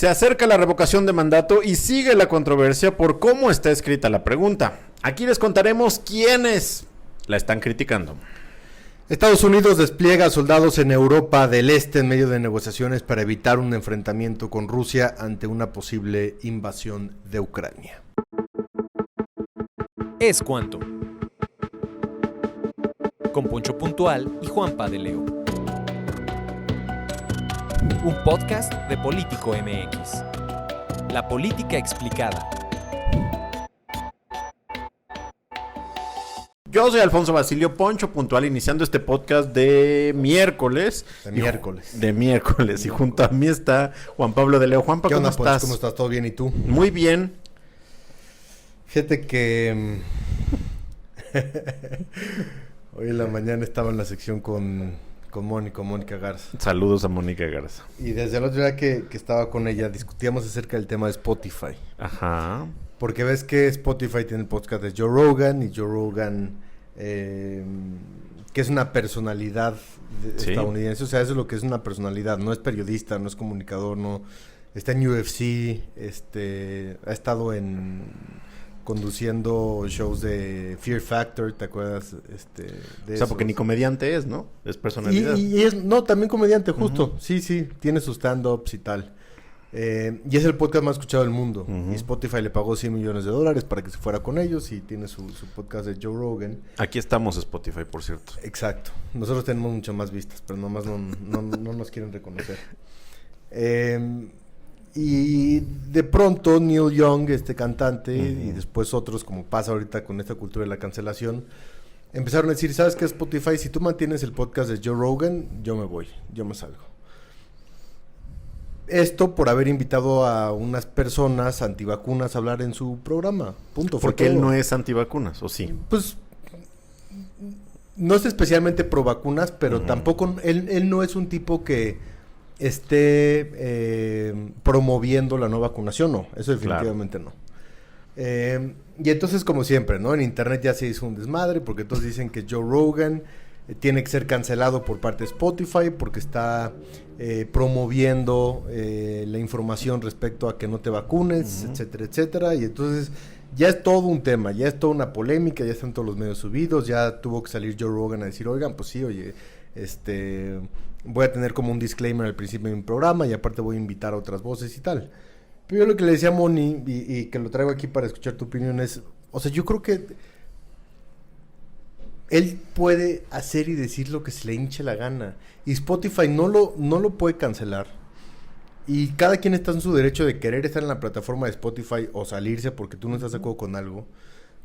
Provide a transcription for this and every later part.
Se acerca la revocación de mandato y sigue la controversia por cómo está escrita la pregunta. Aquí les contaremos quiénes la están criticando. Estados Unidos despliega soldados en Europa del Este en medio de negociaciones para evitar un enfrentamiento con Rusia ante una posible invasión de Ucrania. Es cuanto. Con Poncho Puntual y Juanpa de Leo. Un podcast de Político MX. La política explicada. Yo soy Alfonso Basilio, Poncho Puntual, iniciando este podcast de miércoles. De miércoles. Y junto a mí está Juan Pablo de Leo. Juanpa, ¿cómo estás? ¿Cómo estás? ¿Todo bien? ¿Y tú? Muy bien. Fíjate que hoy en la mañana estaba en la sección con Mónica Garza. Saludos a Mónica Garza. Y desde el otro día que estaba con ella, discutíamos acerca del tema de Spotify. Ajá. Porque ves que Spotify tiene el podcast de Joe Rogan, y Joe Rogan, que es una personalidad estadounidense. O sea, eso es lo que es una personalidad. No es periodista, no es comunicador, no está en UFC, ha estado conduciendo shows de Fear Factor, ¿te acuerdas? O sea, porque ni comediante es, ¿no? Es personalidad. Y es, no, también comediante, justo. Uh-huh. Sí, tiene sus stand-ups y tal. Y es el podcast más escuchado del mundo. Uh-huh. Y Spotify le pagó $100 millones para que se fuera con ellos, y tiene su podcast de Joe Rogan. Aquí estamos, Spotify, por cierto. Exacto. Nosotros tenemos mucho más vistas, pero nomás no nos quieren reconocer. Y de pronto Neil Young, cantante, uh-huh, y después otros, como pasa ahorita con esta cultura de la cancelación, empezaron a decir, ¿sabes qué, Spotify? Si tú mantienes el podcast de Joe Rogan, yo me voy, yo me salgo. Esto por haber invitado a unas personas antivacunas a hablar en su programa. Punto. Porque él no es antivacunas, ¿o sí? Pues no es especialmente pro vacunas, pero uh-huh, tampoco, él no es un tipo que esté promoviendo la no vacunación, no, eso definitivamente claro, no. Y entonces, como siempre, ¿no? En internet ya se hizo un desmadre, porque todos dicen que Joe Rogan tiene que ser cancelado por parte de Spotify porque está promoviendo la información respecto a que no te vacunes, uh-huh, etcétera, etcétera. Y entonces ya es todo un tema, ya es toda una polémica, ya están todos los medios subidos, ya tuvo que salir Joe Rogan a decir, oigan, pues sí, oye, voy a tener como un disclaimer al principio de mi programa, y aparte voy a invitar a otras voces y tal. Pero yo lo que le decía a Moni, y que lo traigo aquí para escuchar tu opinión, es, o sea, yo creo que él puede hacer y decir lo que se le hinche la gana, y Spotify no lo puede cancelar, y cada quien está en su derecho de querer estar en la plataforma de Spotify o salirse porque tú no estás de acuerdo con algo.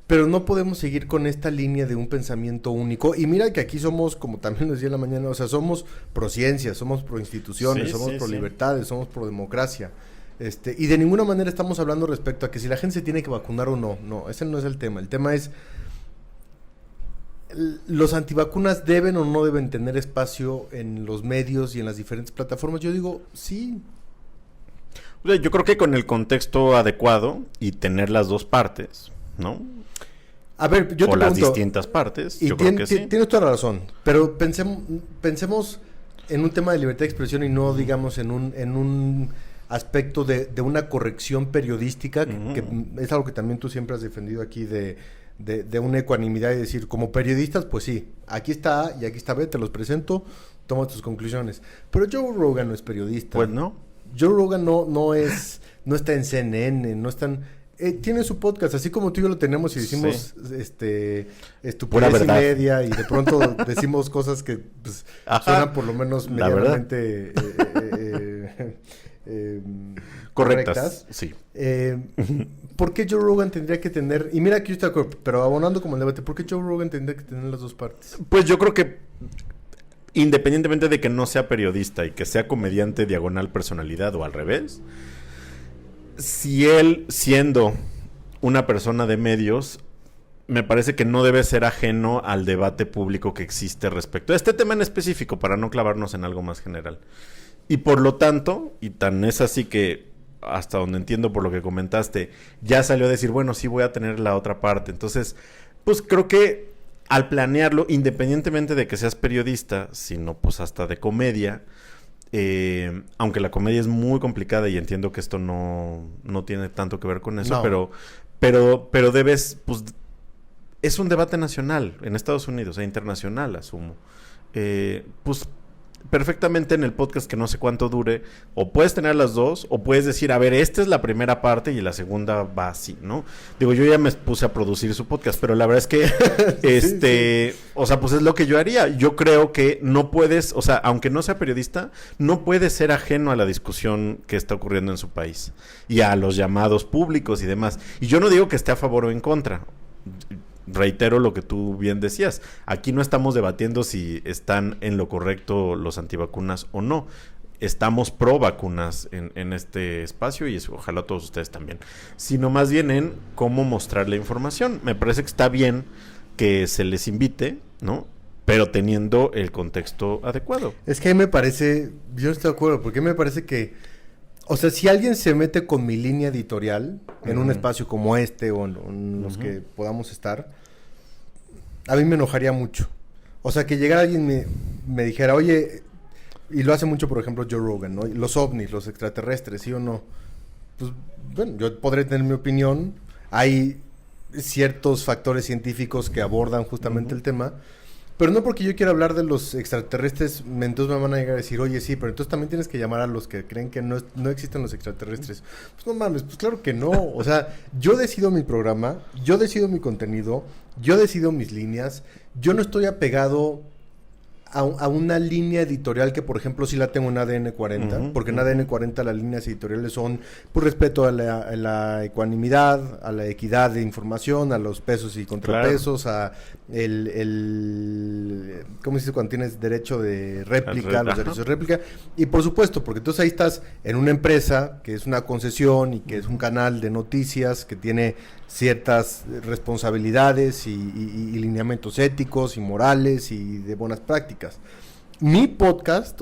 Pero no podemos seguir con esta línea de un pensamiento único. Y mira que aquí somos, como también lo decía en la mañana, o sea, somos pro ciencia, somos pro instituciones, somos pro libertades, somos pro democracia. Y de ninguna manera estamos hablando respecto a que si la gente se tiene que vacunar o no. No, ese no es el tema. El tema es, ¿los antivacunas deben o no deben tener espacio en los medios y en las diferentes plataformas? Yo digo, sí. Yo creo que con el contexto adecuado y tener las dos partes, ¿no? A ver, yo te pregunto, las distintas partes, yo creo que sí. Tienes toda la razón, pero pensemos en un tema de libertad de expresión y no, digamos, en un aspecto de una corrección periodística, uh-huh, que es algo que también tú siempre has defendido aquí, de una ecuanimidad, y decir, como periodistas, pues sí, aquí está A y aquí está B, te los presento, toma tus conclusiones. Pero Joe Rogan no es periodista. Pues no. Joe Rogan no está en CNN, no están... tiene su podcast, así como tú y yo lo tenemos, y decimos estupidez y media, y de pronto decimos cosas que pues, suenan por lo menos medianamente correctas. Sí. ¿Por qué Joe Rogan tendría que tener... Y mira que yo estoy de acuerdo, pero abonando como el debate, ¿por qué Joe Rogan tendría que tener las dos partes? Pues yo creo que, independientemente de que no sea periodista y que sea comediante diagonal personalidad o al revés, si él, siendo una persona de medios, me parece que no debe ser ajeno al debate público que existe respecto a este tema en específico, para no clavarnos en algo más general. Y por lo tanto, y tan es así que, hasta donde entiendo por lo que comentaste, ya salió a decir, bueno, sí voy a tener la otra parte. Entonces, pues creo que al planearlo, independientemente de que seas periodista, sino pues hasta de comedia, aunque la comedia es muy complicada y entiendo que esto no tiene tanto que ver con eso, No. pero debes, pues, es un debate nacional en Estados Unidos e internacional, asumo. Pues perfectamente en el podcast que no sé cuánto dure, o puedes tener las dos, o puedes decir, a ver, esta es la primera parte y la segunda va así, ¿no? Digo, yo ya me puse a producir su podcast, pero la verdad es que, Sí. o sea, pues es lo que yo haría. Yo creo que no puedes, o sea, aunque no sea periodista, no puedes ser ajeno a la discusión que está ocurriendo en su país y a los llamados públicos y demás. Y yo no digo que esté a favor o en contra. Reitero lo que tú bien decías. Aquí no estamos debatiendo si están en lo correcto los antivacunas o no. Estamos pro vacunas en este espacio y ojalá todos ustedes también. Sino más bien en cómo mostrar la información. Me parece que está bien que se les invite, ¿no? Pero teniendo el contexto adecuado. Es que a mí me parece, yo no estoy de acuerdo, porque me parece que, o sea, si alguien se mete con mi línea editorial en un espacio como este o en los que podamos estar, a mí me enojaría mucho. O sea, que llegara alguien y me dijera, oye, y lo hace mucho, por ejemplo, Joe Rogan, ¿no? Los ovnis, los extraterrestres, ¿sí o no? Pues, bueno, yo podré tener mi opinión. Hay ciertos factores científicos que abordan justamente el tema. Pero no porque yo quiera hablar de los extraterrestres, entonces me van a llegar a decir, oye, sí, pero entonces también tienes que llamar a los que creen que no existen los extraterrestres. Pues no mames, pues claro que no. O sea, yo decido mi programa, yo decido mi contenido, yo decido mis líneas. Yo no estoy apegado a una línea editorial que, por ejemplo, sí la tengo en ADN 40, porque en ADN 40 las líneas editoriales son por respeto a la ecuanimidad, a la equidad de información, a los pesos y contrapesos, a ¿cómo se dice cuando tienes derecho de réplica, los derechos de réplica? Y por supuesto, porque entonces ahí estás en una empresa que es una concesión y que es un canal de noticias que tiene ciertas responsabilidades y lineamientos éticos y morales y de buenas prácticas. Mi podcast,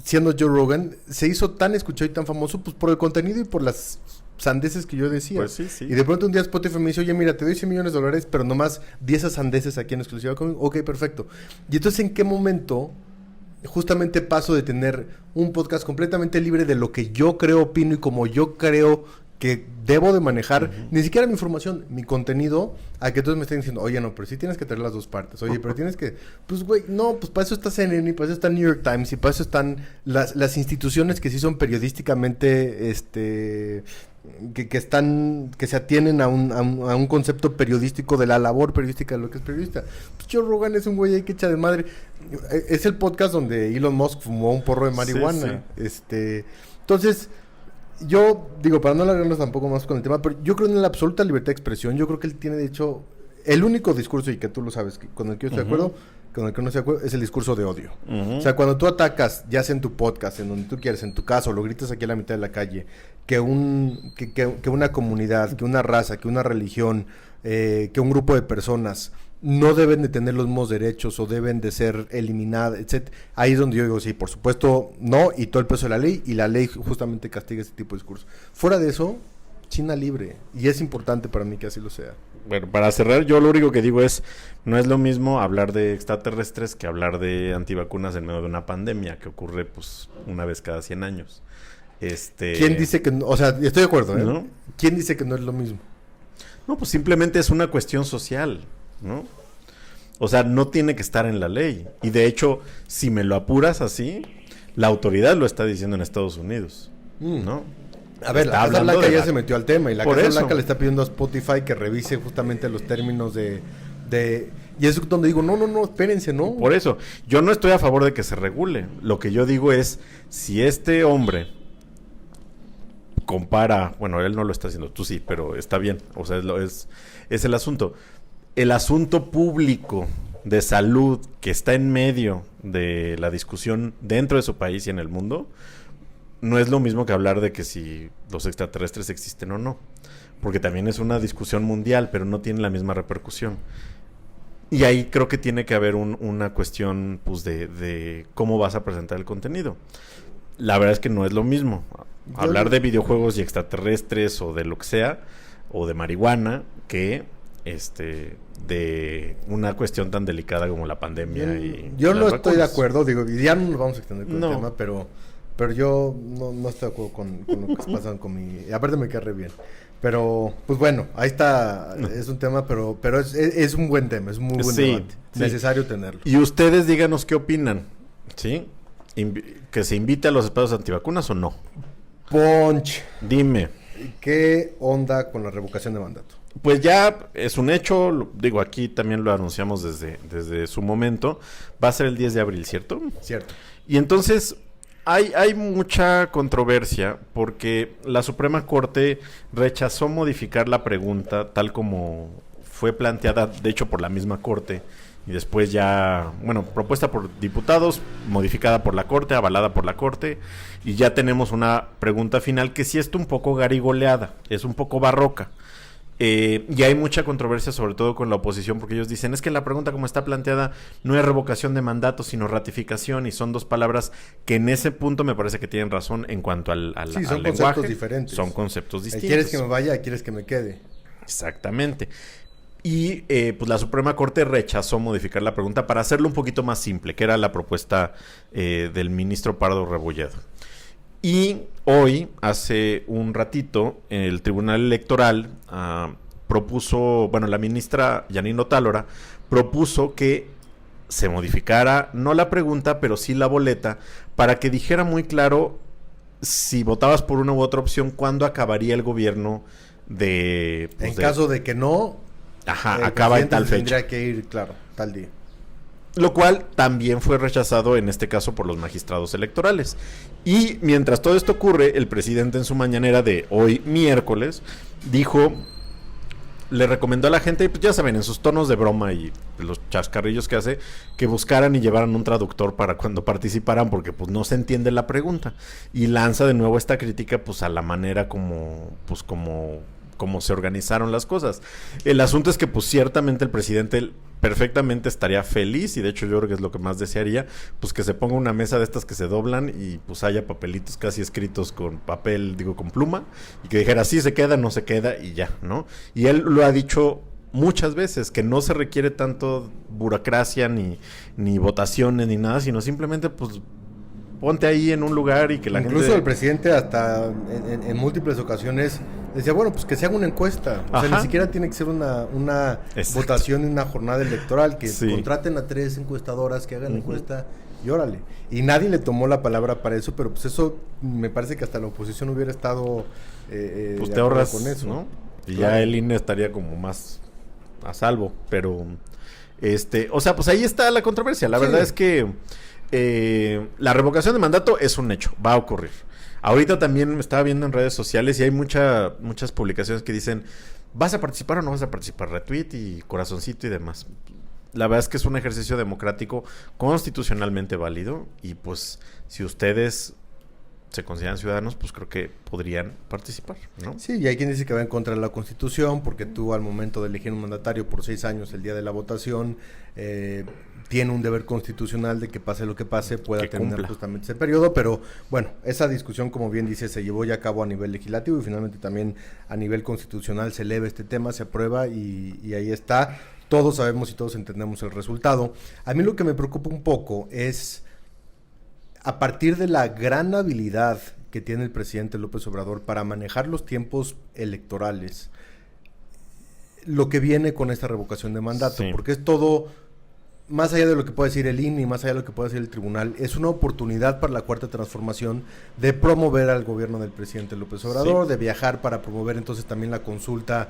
siendo Joe Rogan, se hizo tan escuchado y tan famoso pues por el contenido y por las sandeces que yo decía. Pues sí, sí. Y de pronto un día Spotify me dice, oye, mira, te doy $100 millones, pero nomás 10 esas sandeces aquí en exclusiva conmigo. Ok, perfecto. Y entonces, ¿en qué momento justamente paso de tener un podcast completamente libre de lo que yo creo, opino y como yo creo que debo de manejar, ni siquiera mi información, mi contenido, a que todos me estén diciendo, oye, no, pero sí tienes que tener las dos partes, oye, pero tienes que, pues, güey, no, pues para eso está CNN, y para eso está New York Times, y para eso están las instituciones que sí son periodísticamente, que se atienen a un concepto periodístico de la labor periodística de lo que es periodista. Pues Joe Rogan es un güey ahí que echa de madre. Es el podcast donde Elon Musk fumó un porro de marihuana. Sí. Entonces, yo digo, para no alargarnos tampoco más con el tema, pero yo creo en la absoluta libertad de expresión. Yo creo que él tiene, de hecho, el único discurso, y que tú lo sabes, con el que yo estoy de acuerdo, con el que no estoy de acuerdo, es el discurso de odio. O sea, cuando tú atacas, ya sea en tu podcast, en donde tú quieres, en tu caso, lo gritas aquí a la mitad de la calle, que una comunidad, que una raza, que una religión, que un grupo de personas no deben de tener los mismos derechos o deben de ser eliminadas, etc. Ahí es donde yo digo, sí, por supuesto, no, y todo el peso de la ley, y la ley justamente castiga este tipo de discurso. Fuera de eso, China libre, y es importante para mí que así lo sea. Bueno, para cerrar, yo lo único que digo es, no es lo mismo hablar de extraterrestres que hablar de antivacunas en medio de una pandemia que ocurre, pues, una vez cada 100 años. ¿Quién dice que no? O sea, estoy de acuerdo, ¿eh? ¿No? ¿Quién dice que no es lo mismo? No, pues simplemente es una cuestión social, ¿no? O sea, no tiene que estar en la ley. Y de hecho, si me lo apuras así, la autoridad lo está diciendo en Estados Unidos, ¿no? A ver, Está la Casa hablando Blanca de ya se metió al tema, y la Por Casa eso. Blanca le está pidiendo a Spotify que revise justamente los términos de y es donde digo, no, espérense, ¿no? Por eso, yo no estoy a favor de que se regule. Lo que yo digo es, si este hombre compara, bueno, él no lo está haciendo, tú sí, pero está bien, o sea, es el asunto. El asunto público de salud que está en medio de la discusión dentro de su país y en el mundo, no es lo mismo que hablar de que si los extraterrestres existen o no, porque también es una discusión mundial, pero no tiene la misma repercusión. Y ahí creo que tiene que haber una cuestión, pues, de cómo vas a presentar el contenido. La verdad es que no es lo mismo hablar de videojuegos y extraterrestres o de lo que sea, o de marihuana, que de una cuestión tan delicada como la pandemia. Yo no las estoy de vacunas. acuerdo, digo, y ya no nos vamos a extender con No. el tema, pero yo no estoy de acuerdo con lo que está pasando con mi... Aparte me cae re bien. Pero, pues bueno, ahí está, es un tema, pero es un buen tema, es un muy buen Sí, debate. sí. Necesario tenerlo. Y ustedes díganos qué opinan, ¿sí? ¿Que se invite a los espacios antivacunas o no? Ponch, Dime. ¿qué onda con la revocación de mandato? Pues ya es un hecho, digo, aquí también lo anunciamos desde su momento. Va a ser el 10 de abril, ¿cierto? Cierto. Y entonces hay mucha controversia porque la Suprema Corte rechazó modificar la pregunta tal como fue planteada, de hecho, por la misma Corte. Y después ya, bueno, propuesta por diputados, modificada por la Corte, avalada por la Corte. Y ya tenemos una pregunta final que sí está un poco garigoleada, es un poco barroca. Y hay mucha controversia, sobre todo con la oposición, porque ellos dicen, es que la pregunta como está planteada no es revocación de mandato, sino ratificación, y son dos palabras que en ese punto me parece que tienen razón en cuanto al Sí, son al conceptos lenguaje. diferentes. Son conceptos distintos. ¿Quieres que me vaya? ¿Quieres que me quede? Exactamente. Y pues la Suprema Corte rechazó modificar la pregunta para hacerlo un poquito más simple, que era la propuesta del ministro Pardo Rebolledo. Y hoy, hace un ratito, el Tribunal Electoral propuso, bueno, la ministra Yanine Otálora propuso que se modificara, no la pregunta, pero sí la boleta, para que dijera muy claro si votabas por una u otra opción, cuándo acabaría el gobierno de... pues, En caso de que no... Ajá, el acaba en presidente tal fecha. Tendría que ir, claro, tal día. Lo cual también fue rechazado en este caso por los magistrados electorales. Y mientras todo esto ocurre, el presidente en su mañanera de hoy miércoles dijo, le recomendó a la gente, pues ya saben, en sus tonos de broma y los chascarrillos que hace, que buscaran y llevaran un traductor para cuando participaran, porque pues no se entiende la pregunta. Y lanza de nuevo esta crítica pues a la manera como se organizaron las cosas. El asunto es que pues ciertamente el presidente perfectamente estaría feliz, y de hecho yo creo que es lo que más desearía, pues que se ponga una mesa de estas que se doblan y pues haya papelitos casi escritos con papel, digo con pluma, y que dijera sí se queda, no se queda y ya, ¿no? Y él lo ha dicho muchas veces, que no se requiere tanto burocracia ni votaciones ni nada, sino simplemente pues ponte ahí en un lugar y que la Incluso gente... el presidente hasta en múltiples ocasiones decía, bueno, pues que se haga una encuesta. O sea, Ajá. ni siquiera tiene que ser una Exacto. votación en una jornada electoral, que Sí. contraten a 3 encuestadoras que hagan la encuesta y órale. Y nadie le tomó la palabra para eso, pero pues eso me parece que hasta la oposición hubiera estado pues de te acuerdo ahorras, con eso, ¿no? Y Claro. ya el INE estaría como más a salvo, pero o sea, pues ahí está la controversia. La Sí. verdad es que la revocación de mandato es un hecho, va a ocurrir. Ahorita también me estaba viendo en redes sociales y hay muchas publicaciones que dicen, ¿vas a participar o no vas a participar? Retweet y corazoncito y demás. La verdad es que es un ejercicio democrático constitucionalmente válido y pues si ustedes se consideran ciudadanos, pues creo que podrían participar, ¿no? Sí, y hay quien dice que va en contra de la Constitución, porque tú al momento de elegir un mandatario por 6 años el día de la votación, tiene un deber constitucional de que pase lo que pase, pueda Que terminar cumpla. justamente ese periodo, pero bueno, esa discusión, como bien dice, se llevó ya a cabo a nivel legislativo y finalmente también a nivel constitucional se eleva este tema, se aprueba y ahí está. Todos sabemos y todos entendemos el resultado. A mí lo que me preocupa un poco es, a partir de la gran habilidad que tiene el presidente López Obrador para manejar los tiempos electorales, lo que viene con esta revocación de mandato, Sí. porque es todo, más allá de lo que puede decir el INE y más allá de lo que puede decir el tribunal, es una oportunidad para la Cuarta Transformación de promover al gobierno del presidente López Obrador, Sí. de viajar para promover entonces también la consulta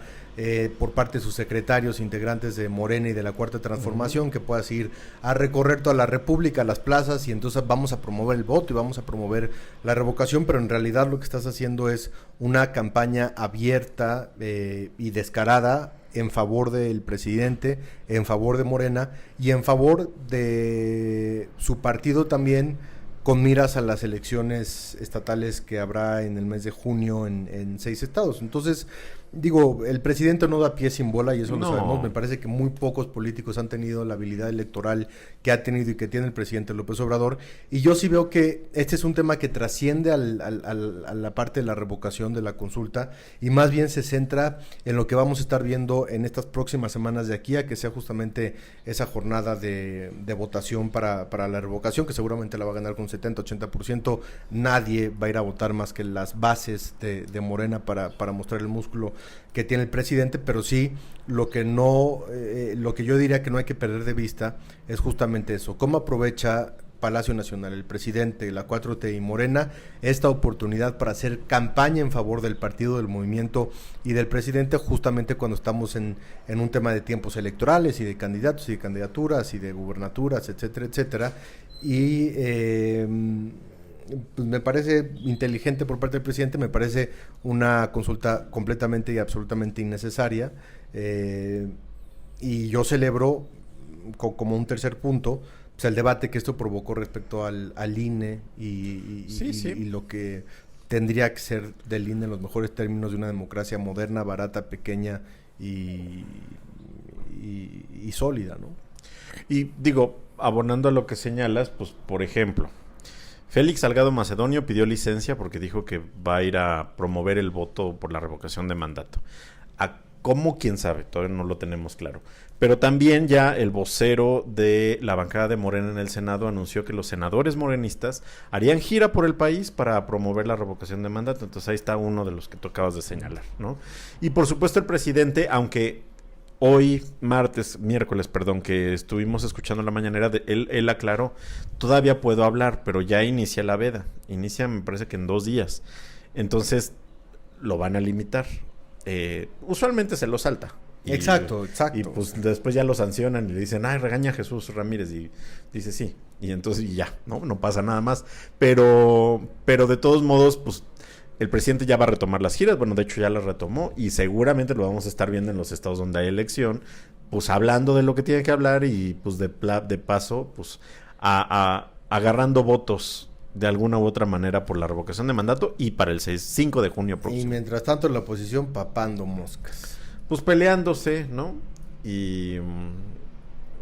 por parte de sus secretarios integrantes de Morena y de la Cuarta Transformación, que puedas ir a recorrer toda la República, las plazas, y entonces vamos a promover el voto y vamos a promover la revocación, pero en realidad lo que estás haciendo es una campaña abierta y descarada en favor del presidente, en favor de Morena y en favor de su partido también, con miras a las elecciones estatales que habrá en el mes de junio en 6 estados. Entonces, digo, el presidente no da pie sin bola y eso lo sabemos. Me parece que muy pocos políticos han tenido la habilidad electoral que ha tenido y que tiene el presidente López Obrador. Y yo sí veo que este es un tema que trasciende a la parte de la revocación de la consulta y más bien se centra en lo que vamos a estar viendo en estas próximas semanas de aquí a que sea justamente esa jornada de votación para la revocación, que seguramente la va a ganar con 70-80%. Nadie va a ir a votar más que las bases de Morena para mostrar el músculo que tiene el presidente, pero sí lo que yo diría que no hay que perder de vista es justamente eso, cómo aprovecha Palacio Nacional, el presidente, la 4T y Morena, esta oportunidad para hacer campaña en favor del partido, del movimiento y del presidente, justamente cuando estamos en un tema de tiempos electorales y de candidatos y de candidaturas y de gubernaturas, etcétera, etcétera, y pues me parece inteligente por parte del presidente, me parece una consulta completamente y absolutamente innecesaria, y yo celebro como un tercer punto pues el debate que esto provocó respecto al INE y lo que tendría que ser del INE en los mejores términos de una democracia moderna, barata, pequeña y sólida, ¿no? Y digo, abonando a lo que señalas, pues por ejemplo, Félix Salgado Macedonio pidió licencia porque dijo que va a ir a promover el voto por la revocación de mandato. ¿A cómo? ¿Quién sabe? Todavía no lo tenemos claro. Pero también ya el vocero de la bancada de Morena en el Senado anunció que los senadores morenistas harían gira por el país para promover la revocación de mandato. Entonces ahí está uno de los que tú acabas de señalar, ¿no? Y por supuesto el presidente, aunque miércoles, que estuvimos escuchando la mañanera, él aclaró, todavía puedo hablar, pero ya inicia la veda. Inicia, me parece que en 2 días. Entonces, lo van a limitar. Usualmente se lo salta. Exacto. Y pues después ya lo sancionan y le dicen, regaña a Jesús Ramírez. Y dice, sí. Y entonces ya, no pasa nada más. Pero de todos modos, pues el presidente ya va a retomar las giras. Bueno, de hecho ya las retomó y seguramente lo vamos a estar viendo en los estados donde hay elección, pues hablando de lo que tiene que hablar y pues de paso, pues agarrando votos de alguna u otra manera por la revocación de mandato y para el 5 de junio próximo. Y mientras tanto la oposición papando moscas. Pues peleándose, ¿no? Y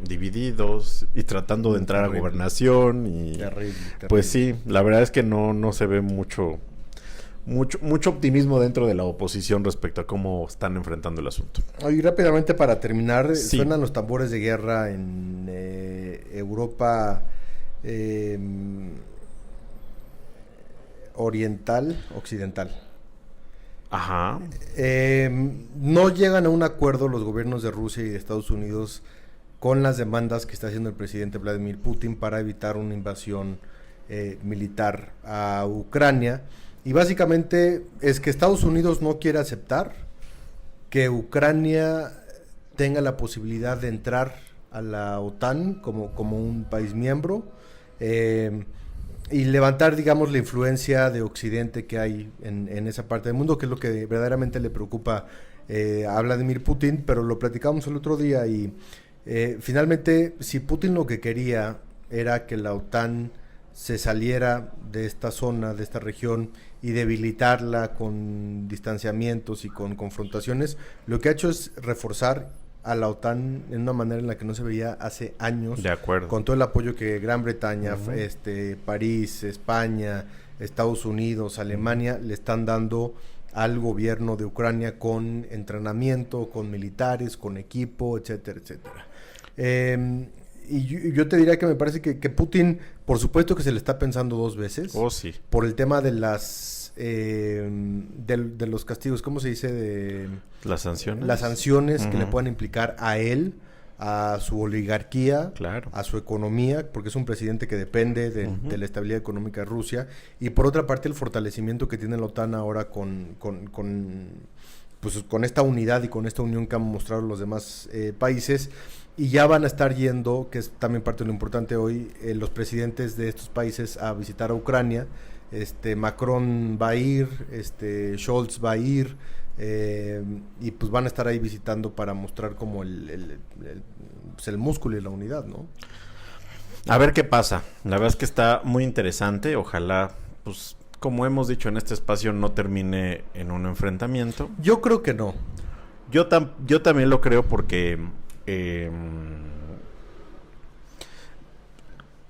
divididos y tratando de entrar a gobernación y terrible. Pues sí, la verdad es que no se ve mucho optimismo dentro de la oposición respecto a cómo están enfrentando el asunto. Y rápidamente para terminar, sí. Suenan los tambores de guerra en Europa occidental. Ajá. No llegan a un acuerdo los gobiernos de Rusia y de Estados Unidos con las demandas que está haciendo el presidente Vladimir Putin para evitar una invasión militar a Ucrania. Y básicamente es que Estados Unidos no quiere aceptar que Ucrania tenga la posibilidad de entrar a la OTAN como un país miembro y levantar, digamos, la influencia de Occidente que hay en esa parte del mundo, que es lo que verdaderamente le preocupa a Vladimir Putin, pero lo platicamos el otro día y finalmente si Putin lo que quería era que la OTAN se saliera de esta zona, de esta región y debilitarla con distanciamientos y con confrontaciones, lo que ha hecho es reforzar a la OTAN en una manera en la que no se veía hace años. De acuerdo. Con todo el apoyo que Gran Bretaña, París, España, Estados Unidos, Alemania le están dando al gobierno de Ucrania con entrenamiento, con militares, con equipo, etcétera, etcétera. Y yo te diría que me parece que Putin, por supuesto que se le está pensando 2 veces. Oh, sí. Por el tema de de los castigos, ¿cómo se dice? Las sanciones. Las sanciones que le puedan implicar a él, a su oligarquía, claro, a su economía, porque es un presidente que depende de la estabilidad económica de Rusia. Y por otra parte, el fortalecimiento que tiene la OTAN ahora con esta unidad y con esta unión que han mostrado los demás países. Y ya van a estar yendo, que es también parte de lo importante hoy, los presidentes de estos países a visitar a Ucrania. Macron va a ir, Scholz va a ir, y pues van a estar ahí visitando para mostrar como el músculo y la unidad, ¿no? A ver qué pasa. La verdad es que está muy interesante. Ojalá, pues, como hemos dicho en este espacio, no termine en un enfrentamiento. Yo creo que no. Yo también lo creo porque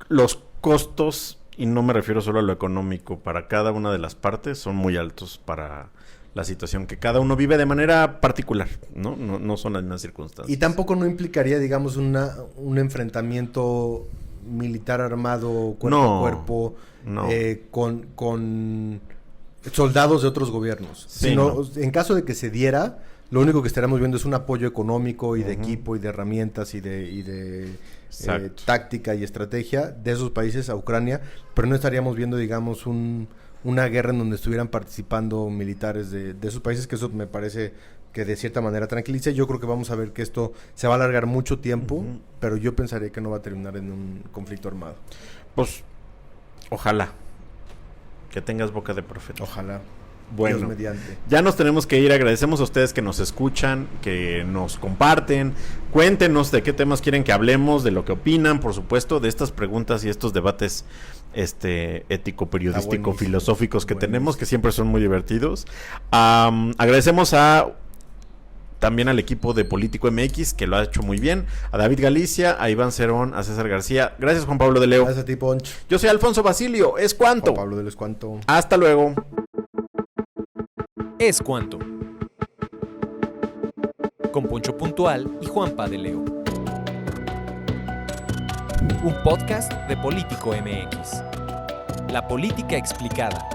los costos, y no me refiero solo a lo económico, para cada una de las partes son muy altos para la situación que cada uno vive de manera particular, ¿no? No son las mismas circunstancias. Y tampoco no implicaría, digamos, un enfrentamiento militar armado cuerpo a cuerpo con soldados de otros gobiernos. Sí, sino, en caso de que se diera, lo único que estaríamos viendo es un apoyo económico y de equipo y de herramientas y de táctica y estrategia de esos países a Ucrania, pero no estaríamos viendo, digamos, una guerra en donde estuvieran participando militares de esos países, que eso me parece que de cierta manera tranquiliza. Yo creo que vamos a ver que esto se va a alargar mucho tiempo, pero yo pensaría que no va a terminar en un conflicto armado. Pues, ojalá. Que tengas boca de profeta. Ojalá. Bueno, Dios mediante. Ya nos tenemos que ir. Agradecemos a ustedes que nos escuchan, que nos comparten. Cuéntenos de qué temas quieren que hablemos, de lo que opinan, por supuesto, de estas preguntas y estos debates ético-periodístico, filosóficos que tenemos, que siempre son muy divertidos. Agradecemos también al equipo de Político MX, que lo ha hecho muy bien, a David Galicia, a Iván Cerón, a César García. Gracias, Juan Pablo de Leo. Gracias a ti, Ponch. Yo soy Alfonso Basilio. Es cuanto. Juan Pablo de Leo, es cuanto. Hasta luego. Es cuanto. Con Poncho Puntual y Juanpa de Leo. Un podcast de Político MX. La política explicada.